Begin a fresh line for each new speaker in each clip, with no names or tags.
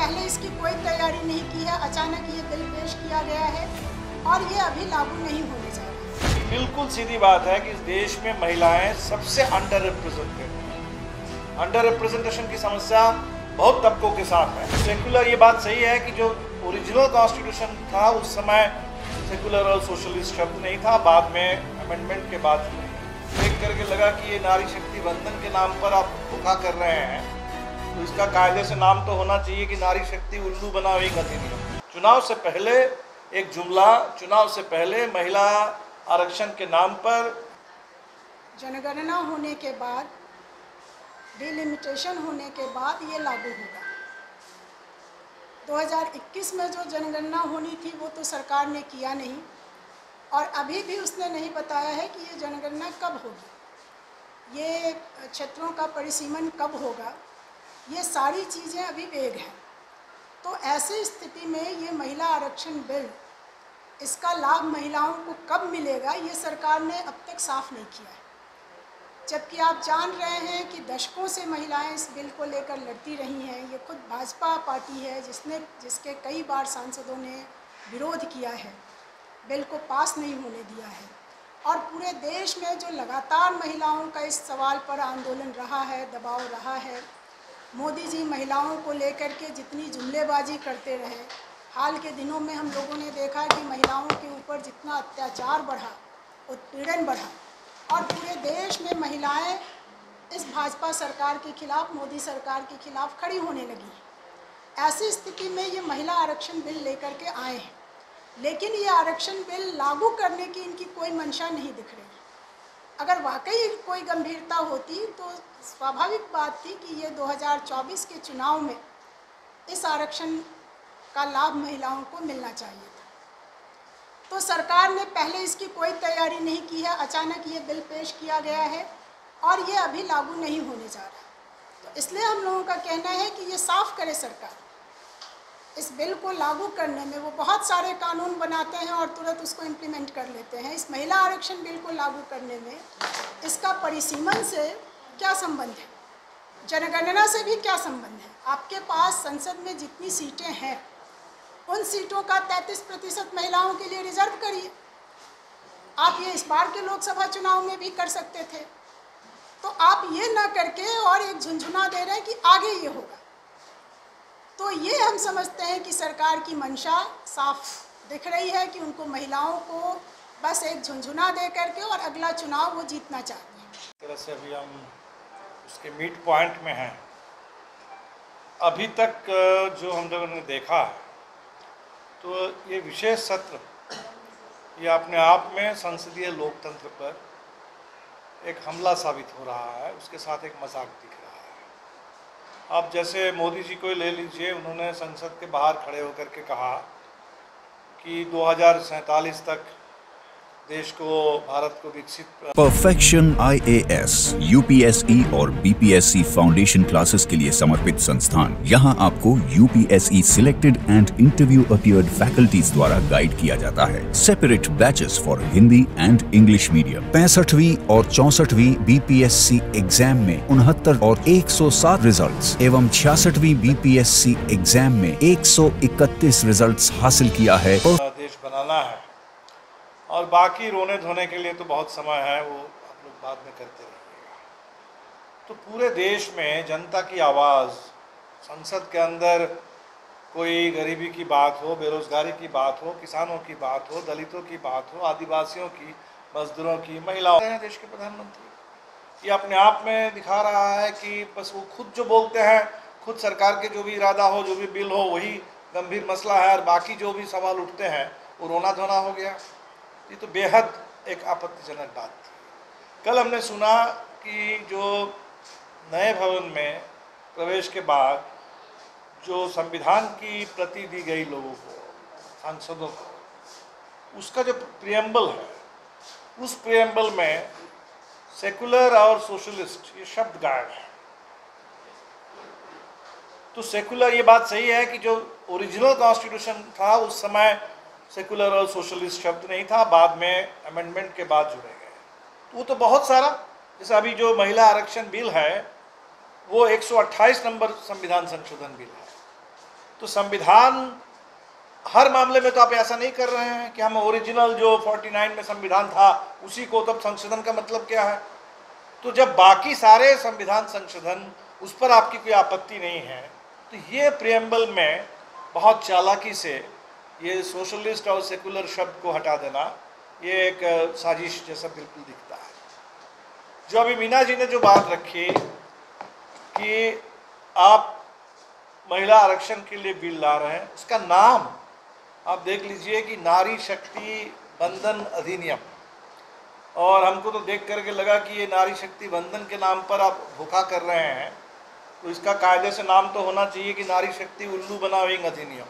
पहले इसकी कोई तैयारी नहीं की है, अचानक ये बिल पेश किया गया है और ये अभी लागू नहीं होने जा रहा।
बिल्कुल सीधी बात है कि इस देश में महिलाएं सबसे अंडर रिप्रेजेंटेड हैं। अंडर रिप्रेजेंटेशन की समस्या बहुत तबकों के साथ है। सेकुलर ये बात सही है कि जो ओरिजिनल कॉन्स्टिट्यूशन था उस समय सेकुलर और सोशलिस्ट शब्द नहीं था, बाद में अमेंडमेंट के बाद देख करके लगा कि ये नारी शक्ति बंधन के नाम पर आप धोखा कर रहे हैं, तो इसका कायदे से नाम तो होना चाहिए कि नारी शक्ति उल्लू बना हुई अधिनियम। चुनाव से पहले एक जुमला, चुनाव से पहले महिला आरक्षण के नाम पर
जनगणना होने के बाद, डिलिमिटेशन होने के बाद ये लागू होगा। 2021 में जो जनगणना होनी थी वो तो सरकार ने किया नहीं और अभी भी उसने नहीं बताया है कि ये जनगणना कब होगी, ये क्षेत्रों का परिसीमन कब होगा, ये सारी चीज़ें अभी वेग हैं। तो ऐसी स्थिति में ये महिला आरक्षण बिल, इसका लाभ महिलाओं को कब मिलेगा ये सरकार ने अब तक साफ नहीं किया है। जबकि आप जान रहे हैं कि दशकों से महिलाएं इस बिल को लेकर लड़ती रही हैं। ये खुद भाजपा पार्टी है जिसके कई बार सांसदों ने विरोध किया है, बिल को पास नहीं होने दिया है। और पूरे देश में जो लगातार महिलाओं का इस सवाल पर आंदोलन रहा है, दबाव रहा है, मोदी जी महिलाओं को लेकर के जितनी जुमलेबाजी करते रहे, हाल के दिनों में हम लोगों ने देखा कि महिलाओं के ऊपर जितना अत्याचार बढ़ा, उत्पीड़न बढ़ा और पूरे देश में महिलाएं इस भाजपा सरकार के खिलाफ, मोदी सरकार के खिलाफ खड़ी होने लगी हैं। ऐसी स्थिति में ये महिला आरक्षण बिल लेकर के आए हैं, लेकिन ये आरक्षण बिल लागू करने की इनकी कोई मंशा नहीं दिख रही। अगर वाकई कोई गंभीरता होती तो स्वाभाविक बात थी कि ये 2024 के चुनाव में इस आरक्षण का लाभ महिलाओं को मिलना चाहिए था। तो सरकार ने पहले इसकी कोई तैयारी नहीं की है, अचानक ये बिल पेश किया गया है और ये अभी लागू नहीं होने जा रहा। तो इसलिए हम लोगों का कहना है कि ये साफ करे सरकार। इस बिल को लागू करने में वो बहुत सारे कानून बनाते हैं और तुरंत उसको इम्प्लीमेंट कर लेते हैं। इस महिला आरक्षण बिल को लागू करने में इसका परिसीमन से क्या संबंध है, जनगणना से भी क्या संबंध है? आपके पास संसद में जितनी सीटें हैं उन सीटों का 33% महिलाओं के लिए रिजर्व करिए। आप ये इस बार के लोकसभा चुनाव में भी कर सकते थे। तो आप ये ना करके और एक झुंझुना दे रहे हैं कि आगे ये होगा। तो ये हम समझते हैं कि सरकार की मंशा साफ दिख रही है कि उनको महिलाओं को बस एक झुंझुना दे करके और अगला चुनाव वो जीतना चाहते हैं।
इस तरह से अभी हम उसके मिड पॉइंट में हैं। अभी तक जो हम लोगों ने देखा है तो ये विशेष सत्र ये अपने आप में संसदीय लोकतंत्र पर एक हमला साबित हो रहा है, उसके साथ एक मजाक दिख रहा है। अब जैसे मोदी जी को ले लीजिए, उन्होंने संसद के बाहर खड़े होकर के कहा कि 2047 तक देश को, भारत को विकसित।
परफेक्शन IAS, UPSE और BPSC फाउंडेशन क्लासेस के लिए समर्पित संस्थान। यहाँ आपको UPSE selected and interview appeared faculties द्वारा गाइड किया जाता है। Separate batches for Hindi and English medium. 65वीं और 64वीं BPSC एग्जाम में 69 और 107 रिजल्ट्स एवं 66वीं BPSC एग्जाम में 131 रिजल्ट्स हासिल किया है।
देश बनाना है और बाकी रोने धोने के लिए तो बहुत समय है, वो आप लोग बाद में करते रहिएगा। तो पूरे देश में जनता की आवाज़, संसद के अंदर कोई गरीबी की बात हो, बेरोजगारी की बात हो, किसानों की बात हो, दलितों की बात हो, आदिवासियों की, मजदूरों की, महिलाओं हैं देश के प्रधानमंत्री। ये अपने आप में दिखा रहा है कि बस वो खुद जो बोलते हैं, खुद सरकार के जो भी इरादा हो, जो भी बिल हो, वही गंभीर मसला है और बाकी जो भी सवाल उठते हैं वो रोना धोना हो गया। ये तो बेहद एक आपत्तिजनक बात थी। कल हमने सुना कि जो नए भवन में प्रवेश के बाद जो संविधान की प्रति दी गई लोगों को, सांसदों को, उसका जो प्रियम्बल है, उस प्रियम्बल में सेकुलर और सोशलिस्ट ये शब्द गायब है। तो सेकुलर ये बात सही है कि जो ओरिजिनल कॉन्स्टिट्यूशन था उस समय सेकुलर और सोशलिस्ट शब्द नहीं था, बाद में अमेंडमेंट के बाद जुड़े गए। तो वो तो बहुत सारा, जैसे अभी जो महिला आरक्षण बिल है वो 128 नंबर संविधान संशोधन बिल है। तो संविधान हर मामले में तो आप ऐसा नहीं कर रहे हैं कि हम ओरिजिनल जो 49 में संविधान था उसी को, तब संशोधन का मतलब क्या है? तो जब बाकी सारे संविधान संशोधन उस पर आपकी कोई आपत्ति नहीं है, तो ये प्रियम्बल में बहुत चालाकी से ये सोशलिस्ट और सेकुलर शब्द को हटा देना, ये एक साजिश जैसा बिल्कुल दिखता है। जो अभी मीना जी ने जो बात रखी कि आप महिला आरक्षण के लिए बिल ला रहे हैं, उसका नाम आप देख लीजिए कि नारी शक्ति बंधन अधिनियम, और हमको तो देख करके लगा कि ये नारी शक्ति बंधन के नाम पर आप धोखा कर रहे हैं, तो इसका कायदे से नाम तो होना चाहिए कि नारी शक्ति उल्लू बनाविंग अधिनियम।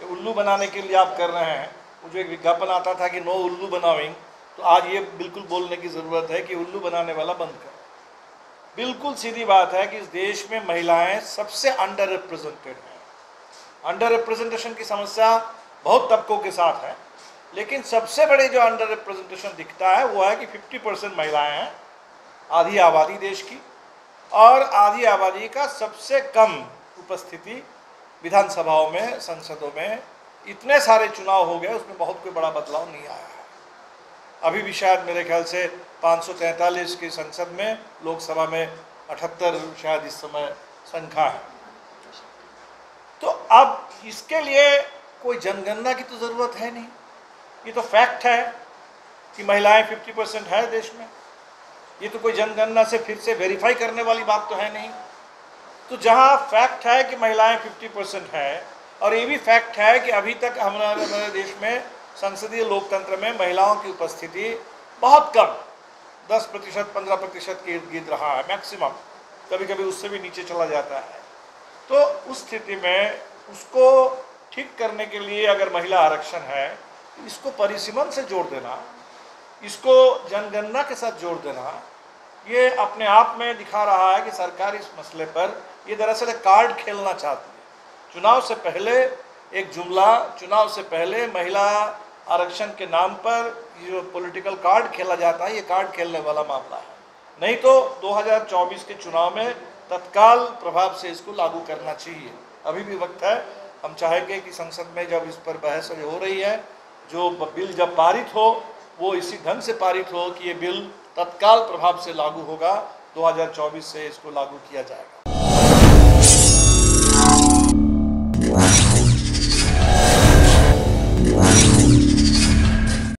ये उल्लू बनाने के लिए आप कर रहे हैं। वो जो एक विज्ञापन आता था कि नो उल्लू बनाविंग, तो आज ये बिल्कुल बोलने की ज़रूरत है कि उल्लू बनाने वाला बंद कर। बिल्कुल सीधी बात है कि इस देश में महिलाएं सबसे अंडर रिप्रेजेंटेड हैं। अंडर रिप्रेजेंटेशन की समस्या बहुत तबकों के साथ है, लेकिन सबसे बड़ी जो अंडर रिप्रेजेंटेशन दिखता है वो है कि 50% महिलाएं हैं, आधी आबादी देश की, और आधी आबादी का सबसे कम उपस्थिति विधानसभाओं में, संसदों में। इतने सारे चुनाव हो गए, उसमें बहुत कोई बड़ा बदलाव नहीं आया है। अभी भी शायद मेरे ख्याल से 543 की संसद में, लोकसभा में 78 शायद इस समय संख्या है। तो अब इसके लिए कोई जनगणना की तो ज़रूरत है नहीं। ये तो फैक्ट है कि महिलाएं 50% है देश में। ये तो कोई जनगणना से फिर से वेरीफाई करने वाली बात तो है नहीं। तो जहाँ फैक्ट है कि महिलाएं 50% है, और ये भी फैक्ट है कि अभी तक हमारे देश में संसदीय लोकतंत्र में महिलाओं की उपस्थिति बहुत कम, 10%, 15% के इर्द गिर्द रहा है मैक्सिमम, कभी कभी उससे भी नीचे चला जाता है। तो उस स्थिति में उसको ठीक करने के लिए अगर महिला आरक्षण है, इसको परिसीमन से जोड़ देना, इसको जनगणना के साथ जोड़ देना, ये अपने आप में दिखा रहा है कि सरकार इस मसले पर ये दरअसल कार्ड खेलना चाहती है। चुनाव से पहले एक जुमला, चुनाव से पहले महिला आरक्षण के नाम पर जो पॉलिटिकल कार्ड खेला जाता है, ये कार्ड खेलने वाला मामला है। नहीं तो 2024 के चुनाव में तत्काल प्रभाव से इसको लागू करना चाहिए। अभी भी वक्त है। हम चाहेंगे कि संसद में जब इस पर बहस हो रही है, जो बिल जब पारित हो वो इसी ढंग से पारित हो कि ये बिल तत्काल प्रभाव से लागू होगा, 2024 से इसको लागू किया जाएगा।